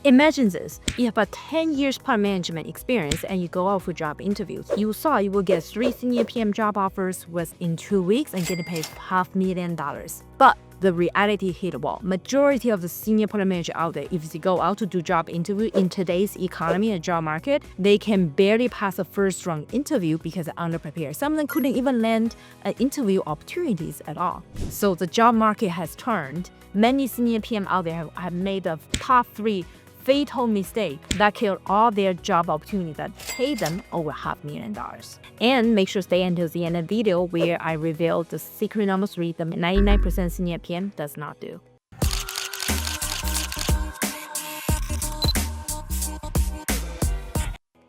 Imagine this, you have a 10 years product management experience and you go out for job interviews. You thought you will get 3 senior PM job offers within 2 weeks and get paid $500,000. But the reality hit a wall. Majority of the senior product manager out there, if they go out to do job interview in today's economy and job market, they can barely pass a first round interview because they're underprepared. Some of them couldn't even land interview opportunities at all. So the job market has turned. Many senior PM out there have made the top 3 fatal mistake that killed all their job opportunities that paid them over $500,000. And make sure to stay until the end of the video where I reveal the secret number 3 that 99% senior PM does not do.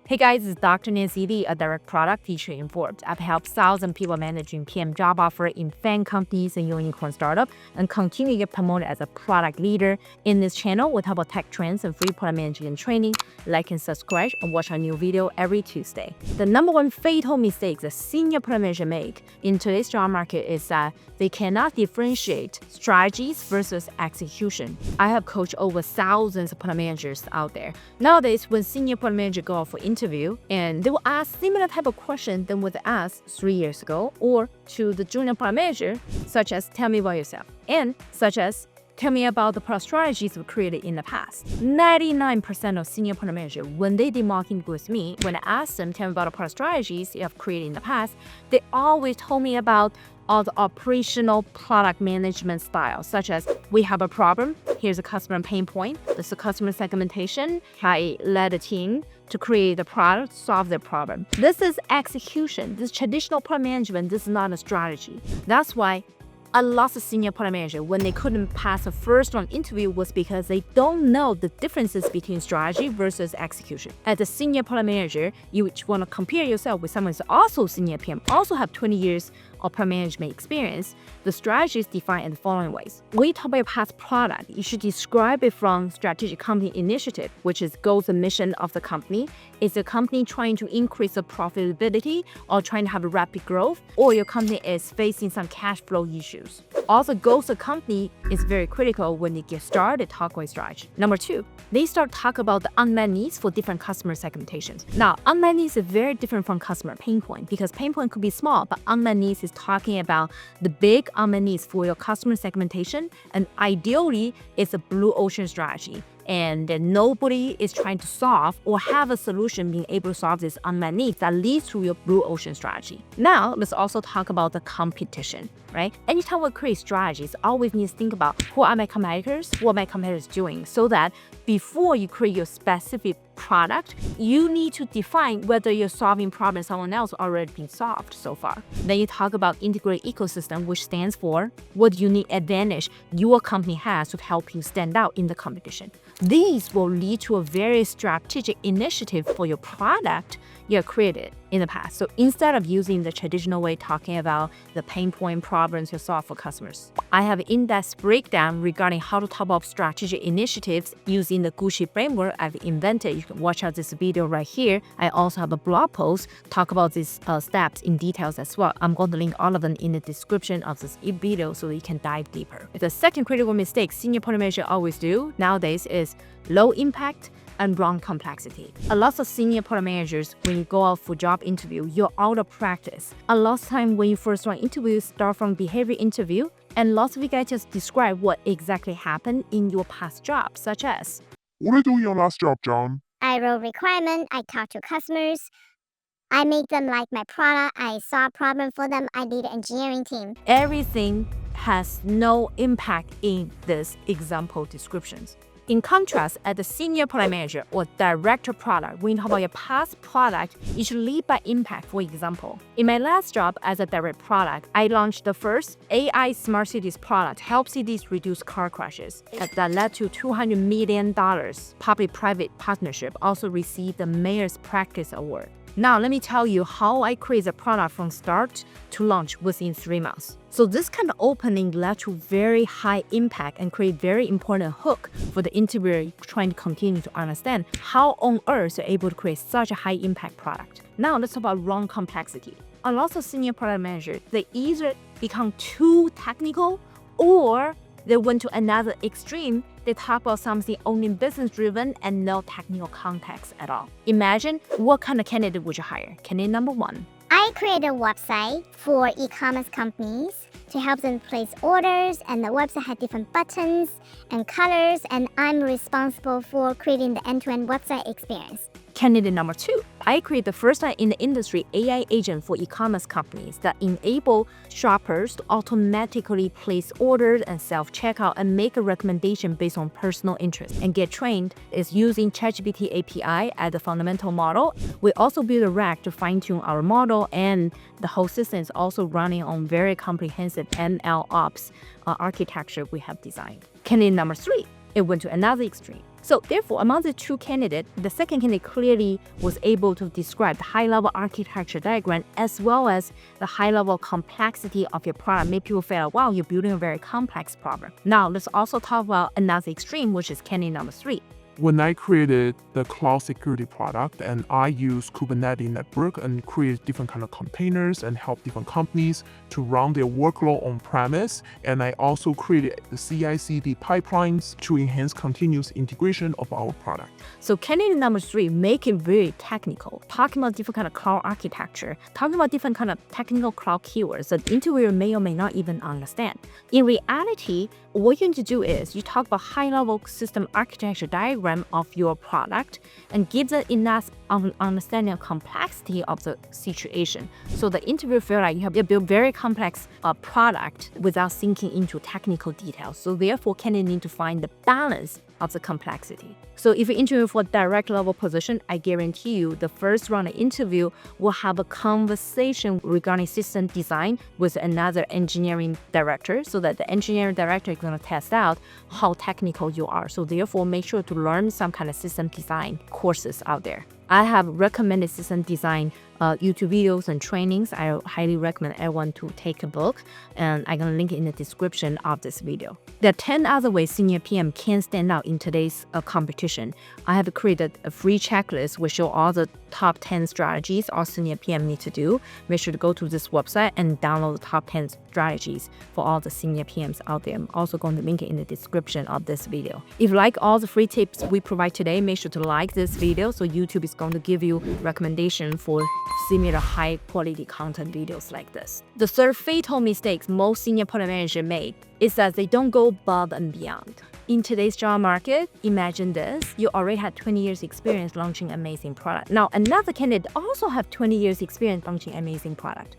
Hey guys, it's Dr. Nancy Lee, a direct product teacher in Forbes. I've helped thousands of people managing PM job offer in FAANG companies and unicorn startup and continue to get promoted as a product leader. In this channel, we talk about tech trends and free product management training. Like and subscribe and watch our new video every Tuesday. The number 1 fatal mistake that senior product managers make in today's job market is that they cannot differentiate strategies versus execution. I have coached over thousands of product managers out there. Nowadays, when senior product managers go out for interview and they will ask similar type of question than was asked 3 years ago, or to the junior product manager, such as tell me about yourself, and such as tell me about the product strategies we created in the past. 99% of senior product managers, when they did marketing with me, when I asked them tell me about the product strategies you have created in the past, they always told me about all the operational product management styles, such as we have a problem, here's a customer pain point, this is a customer segmentation, I led a team to create the product, solve their problem. This is execution. This is traditional product management. This is not a strategy. That's why a lot of senior product managers, when they couldn't pass a first round interview, was because they don't know the differences between strategy versus execution. As a senior product manager, you want to compare yourself with someone who's also senior PM, also have 20 years of product management experience. The strategy is defined in the following ways. When you talk about your past product, you should describe it from strategic company initiative, which is goals and mission of the company. Is the company trying to increase the profitability or trying to have a rapid growth, or your company is facing some cash flow issues? Also, goals of the company is very critical when you get started talk about strategy. Number 2, they start talk about the unmet needs for different customer segmentations. Now, unmet needs is very different from customer pain point because pain point could be small, but unmet needs is talking about the big unmet needs for your customer segmentation, and ideally, it's a blue ocean strategy. And that nobody is trying to solve or have a solution being able to solve this unmet needs that leads to your blue ocean strategy. Now, let's also talk about the competition, right? Anytime we create strategies, always need to think about who are my competitors, what are my competitors doing, so that before you create your specific product, you need to define whether you're solving problems someone else already been solved so far. Then you talk about integrated ecosystem, which stands for what unique advantage your company has to help you stand out in the competition. These will lead to a very strategic initiative for your product you have created in the past. So instead of using the traditional way talking about the pain point problems you solve for customers, I have an in-depth breakdown regarding how to talk about strategic initiatives using the Gucci framework I've invented. You can watch out this video right here. I also have a blog post talk about these steps in details as well. I'm going to link all of them in the description of this video so you can dive deeper. The second critical mistake senior product managers always do nowadays is low impact and wrong complexity. A lot of senior product managers, when you go out for job interview, you're out of practice. A lot of time when you first run interviews, start from behavior interview, and lots of you guys just describe what exactly happened in your past job, such as, what did you do in your last job, John? I wrote requirement, I talked to customers, I make them like my product, I saw a problem for them, I lead an engineering team. Everything has no impact in this example descriptions. In contrast, as a senior product manager or director product, when you talk about your past product, you should lead by impact. For example, in my last job as a direct product, I launched the first AI smart cities product, help cities reduce car crashes. That led to $200 million public-private partnership, also received the Mayor's Practice Award. Now, let me tell you how I create a product from start to launch within 3 months. So this kind of opening led to very high impact and create very important hook for the interviewer trying to continue to understand how on earth you're able to create such a high impact product. Now, let's talk about wrong complexity. A lot of senior product managers, they either become too technical or they went to another extreme. they talk about something only business-driven and no technical context at all. Imagine what kind of candidate would you hire? Candidate number 1. I created a website for e-commerce companies to help them place orders, and the website had different buttons and colors, and I'm responsible for creating the end-to-end website experience. Candidate number 2. I create the first time in the industry AI agent for e-commerce companies that enable shoppers to automatically place orders and self-checkout and make a recommendation based on personal interest and get trained is using ChatGPT API as the fundamental model. We also build a rack to fine-tune our model, and the whole system is also running on very comprehensive ML ops architecture we have designed. Candidate number 3. It went to another extreme. So therefore, among the two candidates, the second candidate clearly was able to describe the high-level architecture diagram as well as the high-level complexity of your product. Make people feel, wow, you're building a very complex problem. Now, let's also talk about another extreme, which is candidate number 3. When I created the cloud security product and I use Kubernetes network and create different kind of containers and help different companies to run their workload on premise, and I also created the CI/CD pipelines to enhance continuous integration of our product. So candidate number 3 make it very technical, talking about different kind of cloud architecture, talking about different kind of technical cloud keywords that the interviewer may or may not even understand. In reality, what you need to do is you talk about high-level system architecture diagram of your product and give them enough of an understanding of complexity of the situation. So the interviewer feel like you have built very complex product without sinking into technical details. So therefore, candidate need to find the balance of the complexity. So if you interview for direct level position, I guarantee you the first round of interview will have a conversation regarding system design with another engineering director, so that the engineering director is going to test out how technical you are. So therefore, make sure to learn some kind of system design courses out there. I have recommended system design YouTube videos and trainings. I highly recommend everyone to take a look, and I'm going to link it in the description of this video. There are 10 other ways senior PM can stand out in today's competition. I have created a free checklist which show all the top 10 strategies all senior PM need to do. Make sure to go to this website and download the top 10 strategies for all the senior PMs out there. I'm also going to link it in the description of this video. If you like all the free tips we provide today, make sure to like this video so YouTube is going to give you recommendation for similar high quality content videos like this. The third fatal mistake most senior product managers make is that they don't go above and beyond. In today's job market, imagine this, you already had 20 years experience launching amazing product. Now another candidate also have 20 years experience launching amazing product.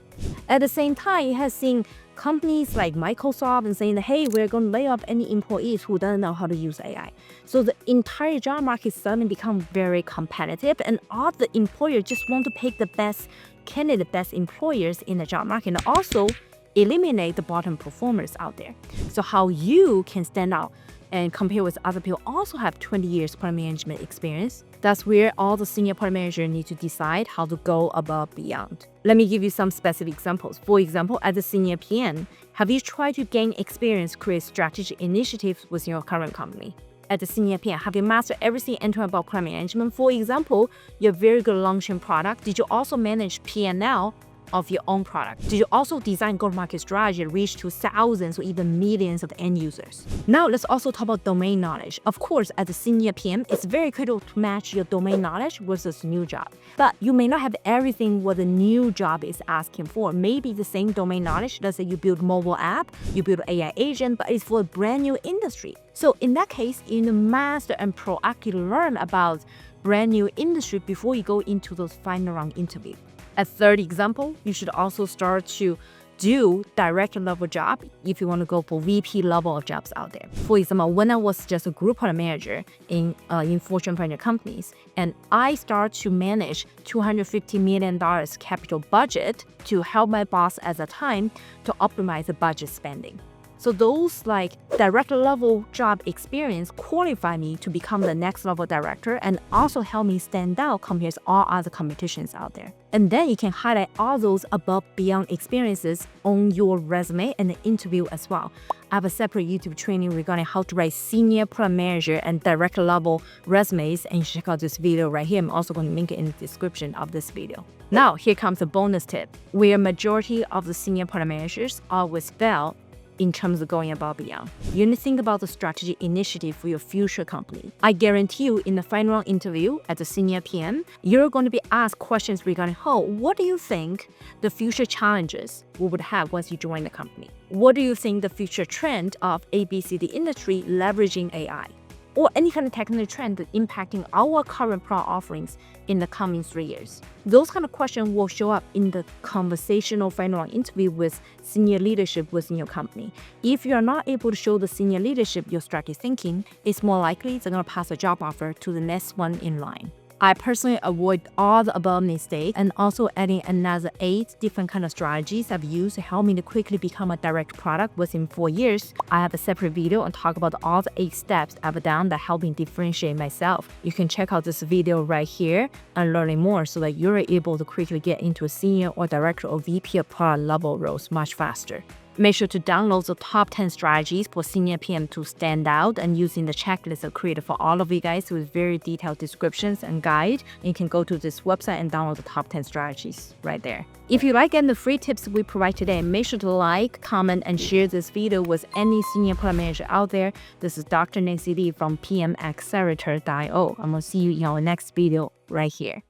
At the same time, you have seen companies like Microsoft and saying, hey, we're going to lay off any employees who don't know how to use AI. So the entire job market suddenly become very competitive, and all the employers just want to pick the best candidate, best employers in the job market, and also eliminate the bottom performers out there. So how you can stand out and compare with other people also have 20 years product management experience. That's where all the senior product managers need to decide how to go above beyond. Let me give you some specific examples. For example, as a senior PM, have you tried to gain experience, create strategic initiatives with your current company? As a senior PM, have you mastered everything end-to-end about product management? For example, you're very good at launching product. Did you also manage P&L of your own product? Did you also design go-to-market strategy to reach to thousands or even millions of end users? Now let's also talk about domain knowledge. Of course, as a senior PM, it's very critical to match your domain knowledge versus new job. But you may not have everything what the new job is asking for. Maybe the same domain knowledge, let's say you build mobile app, you build AI agent, but it's for a brand new industry. So in that case, you need to master and proactively learn about brand new industry before you go into those final round interview. A third example, you should also start to do director level job if you want to go for VP level of jobs out there. For example, when I was just a group product manager in Fortune 500 companies, and I start to manage $250 million capital budget to help my boss at the time to optimize the budget spending. So those like director level job experience qualify me to become the next level director and also help me stand out compared to all other competitions out there. And then you can highlight all those above beyond experiences on your resume and the interview as well. I have a separate YouTube training regarding how to write senior product manager and director level resumes, and you should check out this video right here. I'm also going to link it in the description of this video. Now here comes a bonus tip. Where majority of the senior product managers always fail in terms of going above and beyond. You need to think about the strategy initiative for your future company. I guarantee you in the final round interview as a senior PM, you're going to be asked questions regarding, what do you think the future challenges we would have once you join the company? What do you think the future trend of ABCD industry leveraging AI? Or any kind of technical trend that impacting our current product offerings in the coming 3 years. Those kind of questions will show up in the conversational final round interview with senior leadership within your company. If you're not able to show the senior leadership your strategy thinking, it's more likely they're going to pass a job offer to the next one in line. I personally avoid all the above mistakes and also adding another 8 different kind of strategies I've used to help me to quickly become a direct product within 4 years. I have a separate video and talk about all the 8 steps I've done that help me differentiate myself. You can check out this video right here and learn more so that you're able to quickly get into a senior or director or VP of product level roles much faster. Make sure to download the top 10 strategies for senior PM to stand out and using the checklist I created for all of you guys with very detailed descriptions and guide. You can go to this website and download the top 10 strategies right there. If you like getting the free tips we provide today, make sure to like, comment, and share this video with any senior product manager out there. This is Dr. Nancy Lee from PMAccelerator.io. I'm going to see you in our next video right here.